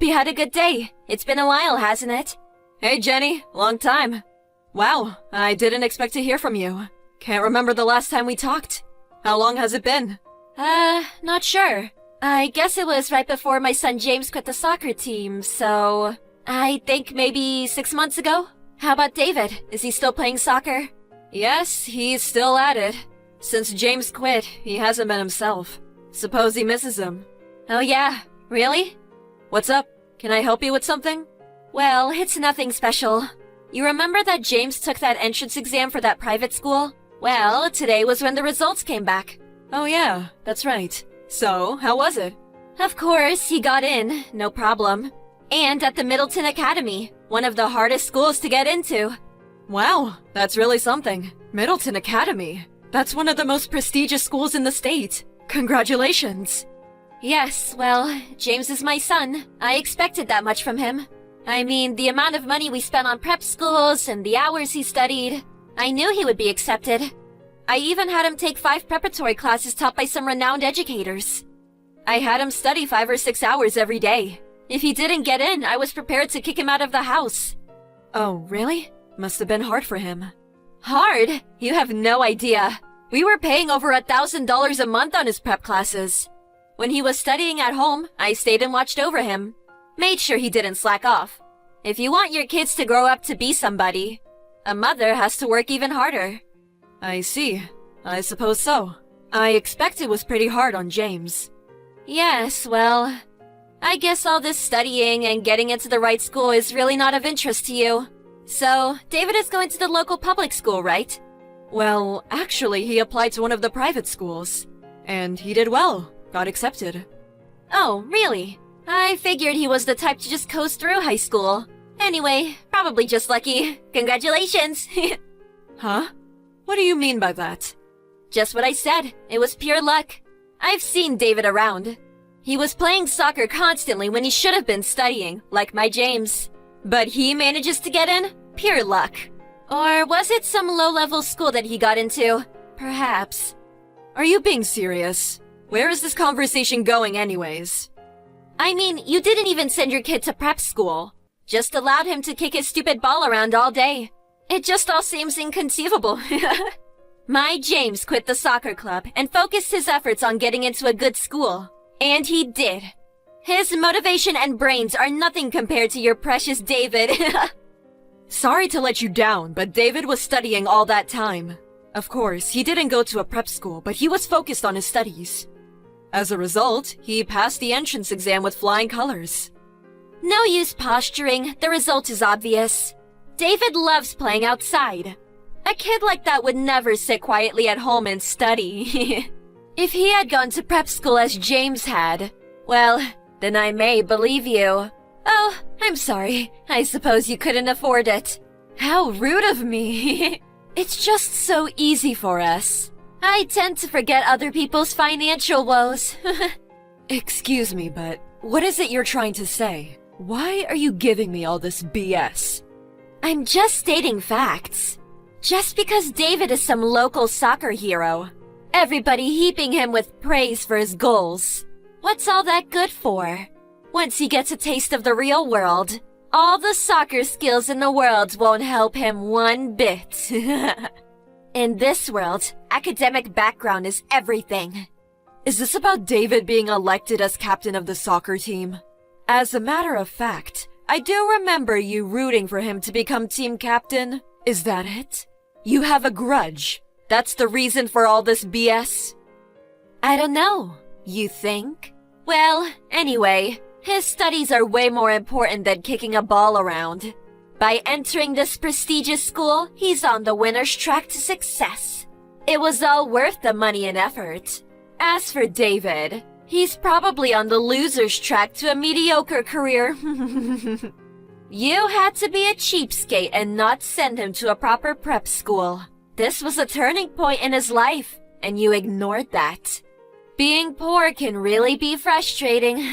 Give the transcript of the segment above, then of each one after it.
Hope you had a good day. It's been a while, hasn't it? Hey, Jenny. Long time. Wow, I didn't expect to hear from you. Can't remember the last time we talked. How long has it been? Not sure. I guess it was right before my son James quit the soccer team, so... I think maybe 6 months ago? How about David? Is he still playing soccer? Yes, he's still at it. Since James quit, he hasn't been himself. Suppose he misses him. Oh yeah, really? What's up? Can I help you with something? Well, it's nothing special. You remember that James took that entrance exam for that private school? Well, today was when the results came back. Oh yeah, that's right. So, how was it? Of course, he got in, no problem. And at the Middleton Academy, one of the hardest schools to get into. Wow, that's really something. Middleton Academy. That's one of the most prestigious schools in the state. Congratulations. Yes, well, James is my son. I expected that much from him. I mean, the amount of money we spent on prep schools and the hours he studied. I knew he would be accepted. I even had him take 5 preparatory classes taught by some renowned educators. I had him study 5 or 6 hours every day. If he didn't get in, I was prepared to kick him out of the house. Oh, really? Must have been hard for him. Hard? You have no idea. We were paying over $1,000 a month on his prep classes. When he was studying at home, I stayed and watched over him. Made sure he didn't slack off. If you want your kids to grow up to be somebody, a mother has to work even harder. I see. I suppose so. I expect it was pretty hard on James. Yes, well, I guess all this studying and getting into the right school is really not of interest to you. So, David is going to the local public school, right? Well, actually, he applied to one of the private schools. And he did well. Got accepted. Oh, really? I figured he was the type to just coast through high school. Anyway, probably just lucky. Congratulations! Huh? What do you mean by that? Just what I said. It was pure luck. I've seen David around. He was playing soccer constantly when he should have been studying, like my James. But he manages to get in? Pure luck. Or was it some low-level school that he got into? Perhaps. Are you being serious? Where is this conversation going anyways? I mean, you didn't even send your kid to prep school. Just allowed him to kick his stupid ball around all day. It just all seems inconceivable. My James quit the soccer club and focused his efforts on getting into a good school. And he did. His motivation and brains are nothing compared to your precious David. Sorry to let you down, but David was studying all that time. Of course, he didn't go to a prep school, but he was focused on his studies. As a result, he passed the entrance exam with flying colors. No use posturing, the result is obvious. David loves playing outside. A kid like that would never sit quietly at home and study. If he had gone to prep school as James had, well, then I may believe you. Oh, I'm sorry. I suppose you couldn't afford it. How rude of me. It's just so easy for us. I tend to forget other people's financial woes. Excuse me, but what is it you're trying to say? Why are you giving me all this BS? I'm just stating facts. Just because David is some local soccer hero, everybody heaping him with praise for his goals. What's all that good for? Once he gets a taste of the real world, all the soccer skills in the world won't help him one bit. In this world, academic background is everything. Is this about David being elected as captain of the soccer team? As a matter of fact, I do remember you rooting for him to become team captain. Is that it? You have a grudge. That's the reason for all this BS? I don't know. You think? Well, anyway, his studies are way more important than kicking a ball around. By entering this prestigious school, he's on the winner's track to success. It was all worth the money and effort. As for David, he's probably on the loser's track to a mediocre career. You had to be a cheapskate and not send him to a proper prep school. This was a turning point in his life, and you ignored that. Being poor can really be frustrating.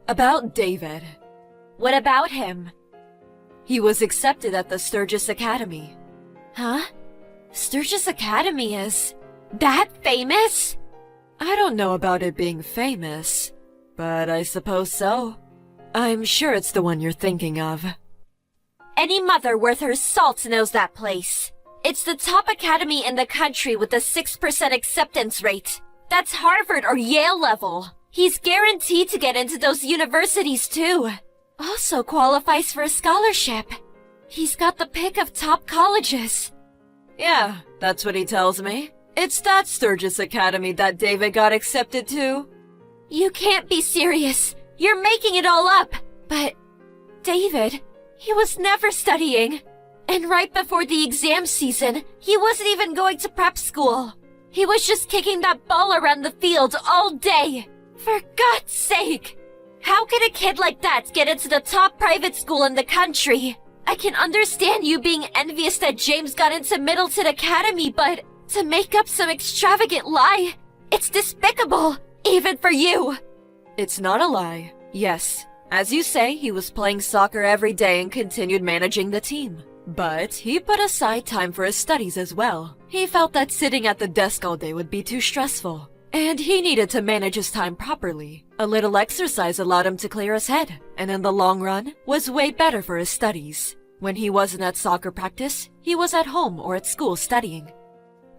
About David. What about him? He was accepted at the Sturgis Academy. Huh? Sturgis Academy is that famous? I don't know about it being famous, but I suppose so. I'm sure it's the one you're thinking of. Any mother worth her salt knows that place. It's the top academy in the country with a 6% acceptance rate. That's Harvard or Yale level. He's guaranteed to get into those universities too. Also qualifies for a scholarship. He's got the pick of top colleges. Yeah, that's what he tells me. It's that Sturgis Academy that David got accepted to. You can't be serious. You're making it all up. But David, he was never studying. And right before the exam season, he wasn't even going to prep school. He was just kicking that ball around the field all day. For God's sake! How could a kid like that get into the top private school in the country? I can understand you being envious that James got into Middleton Academy, but to make up some extravagant lie, it's despicable, even for you. It's not a lie. Yes, as you say, he was playing soccer every day and continued managing the team. But he put aside time for his studies as well. He felt that sitting at the desk all day would be too stressful. And he needed to manage his time properly. A little exercise allowed him to clear his head, and in the long run, was way better for his studies. When he wasn't at soccer practice, he was at home or at school studying.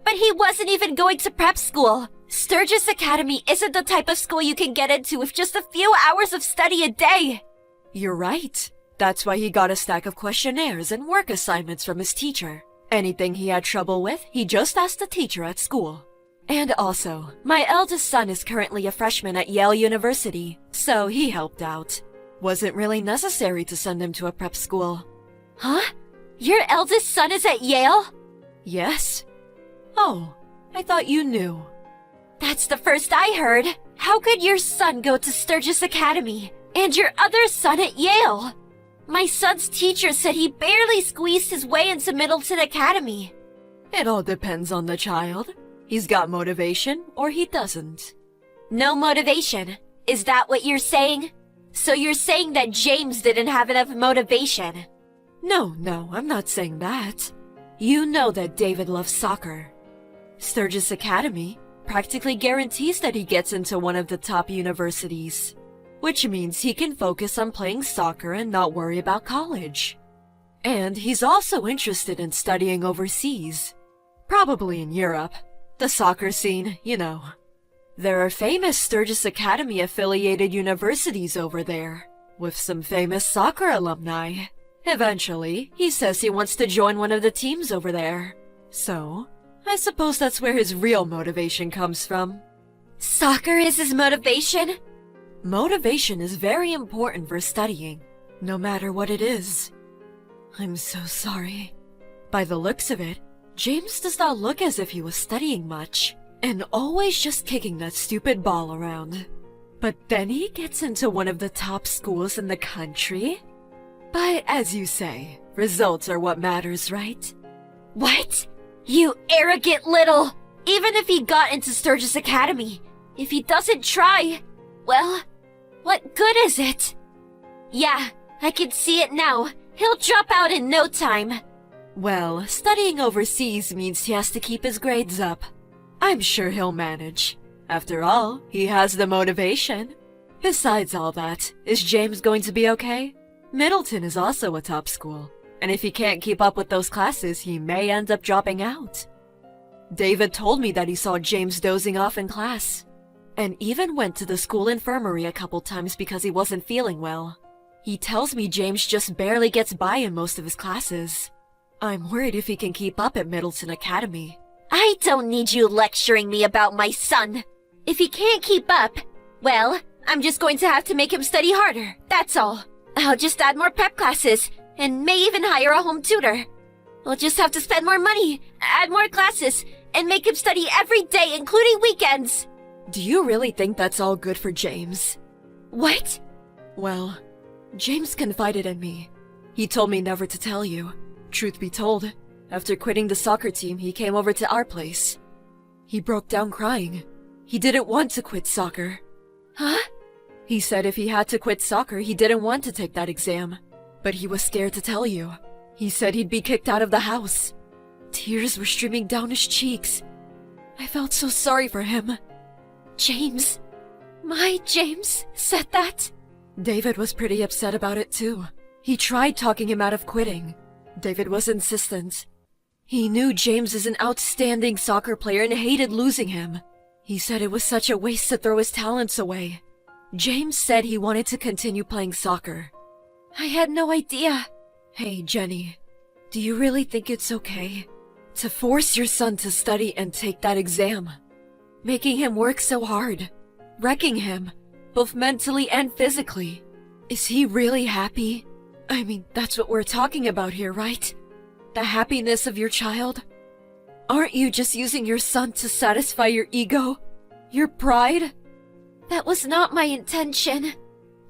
But he wasn't even going to prep school. Sturgis Academy isn't the type of school you can get into with just a few hours of study a day. You're right. That's why he got a stack of questionnaires and work assignments from his teacher. Anything he had trouble with, he just asked the teacher at school. And also, my eldest son is currently a freshman at Yale University, so he helped out. Wasn't really necessary to send him to a prep school. Huh? Your eldest son is at Yale? Yes. Oh, I thought you knew. That's the first I heard. How could your son go to Sturgis Academy and your other son at Yale? My son's teacher said he barely squeezed his way into Middleton Academy. It all depends on the child. He's got motivation or he doesn't. No motivation. Is that what you're saying? So you're saying that James didn't have enough motivation? No, I'm not saying that. You know that David loves soccer. Sturgis Academy practically guarantees that he gets into one of the top universities, which means he can focus on playing soccer and not worry about college. And he's also interested in studying overseas, probably in Europe. The soccer scene, you know. There are famous Sturgis Academy affiliated universities over there, with some famous soccer alumni. Eventually, he says he wants to join one of the teams over there. So, I suppose that's where his real motivation comes from. Soccer is his motivation? Motivation is very important for studying, no matter what it is. I'm so sorry. By the looks of it, James does not look as if he was studying much, and always just kicking that stupid ball around. But then he gets into one of the top schools in the country? But as you say, results are what matters, right? What? You arrogant little... Even if he got into Sturgis Academy, if he doesn't try, well, what good is it? Yeah, I can see it now. He'll drop out in no time. Well, studying overseas means he has to keep his grades up. I'm sure he'll manage. After all, he has the motivation. Besides all that, is James going to be okay? Middleton is also a top school, and if he can't keep up with those classes, he may end up dropping out. David told me that he saw James dozing off in class, and even went to the school infirmary a couple times because he wasn't feeling well. He tells me James just barely gets by in most of his classes. I'm worried if he can keep up at Middleton Academy. I don't need you lecturing me about my son. If he can't keep up, well, I'm just going to have to make him study harder, that's all. I'll just add more prep classes, and may even hire a home tutor. We'll just have to spend more money, add more classes, and make him study every day, including weekends. Do you really think that's all good for James? What? Well, James confided in me. He told me never to tell you. Truth be told, after quitting the soccer team, he came over to our place. He broke down crying. He didn't want to quit soccer. Huh? He said if he had to quit soccer, he didn't want to take that exam. But he was scared to tell you. He said he'd be kicked out of the house. Tears were streaming down his cheeks. I felt so sorry for him. James? My James said that? David was pretty upset about it too. He tried talking him out of quitting. David was insistent. He knew James is an outstanding soccer player and hated losing him. He said it was such a waste to throw his talents away. James said he wanted to continue playing soccer. I had no idea. Hey, Jenny, do you really think it's okay to force your son to study and take that exam? Making him work so hard, wrecking him, both mentally and physically. Is he really happy? I mean, that's what we're talking about here, right? The happiness of your child? Aren't you just using your son to satisfy your ego? Your pride? That was not my intention.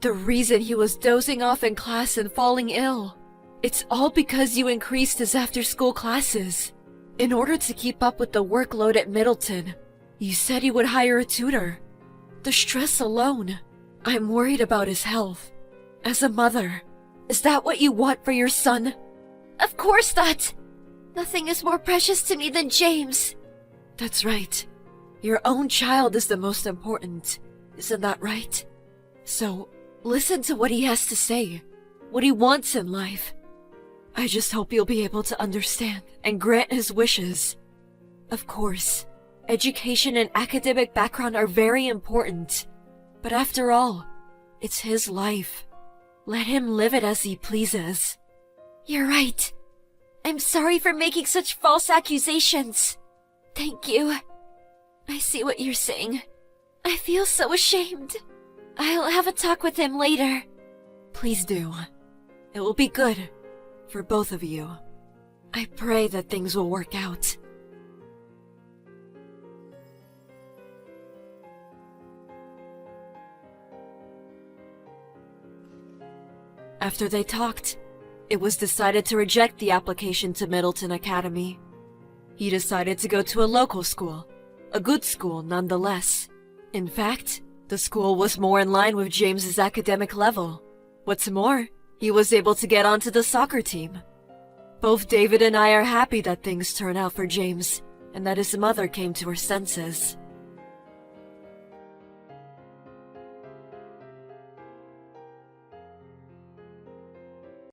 The reason he was dozing off in class and falling ill. It's all because you increased his after-school classes. In order to keep up with the workload at Middleton, you said you would hire a tutor. The stress alone. I'm worried about his health. As a mother, is that what you want for your son? Of course not. Nothing is more precious to me than James. That's right. Your own child is the most important. Isn't that right? So, listen to what he has to say. What he wants in life. I just hope you'll be able to understand and grant his wishes. Of course, education and academic background are very important. But after all, it's his life. Let him live it as he pleases. You're right. I'm sorry for making such false accusations. Thank you. I see what you're saying. I feel so ashamed. I'll have a talk with him later. Please do. It will be good for both of you. I pray that things will work out. After they talked, it was decided to reject the application to Middleton Academy. He decided to go to a local school, a good school nonetheless. In fact, the school was more in line with James's academic level. What's more, he was able to get onto the soccer team. Both David and I are happy that things turned out for James, and that his mother came to her senses.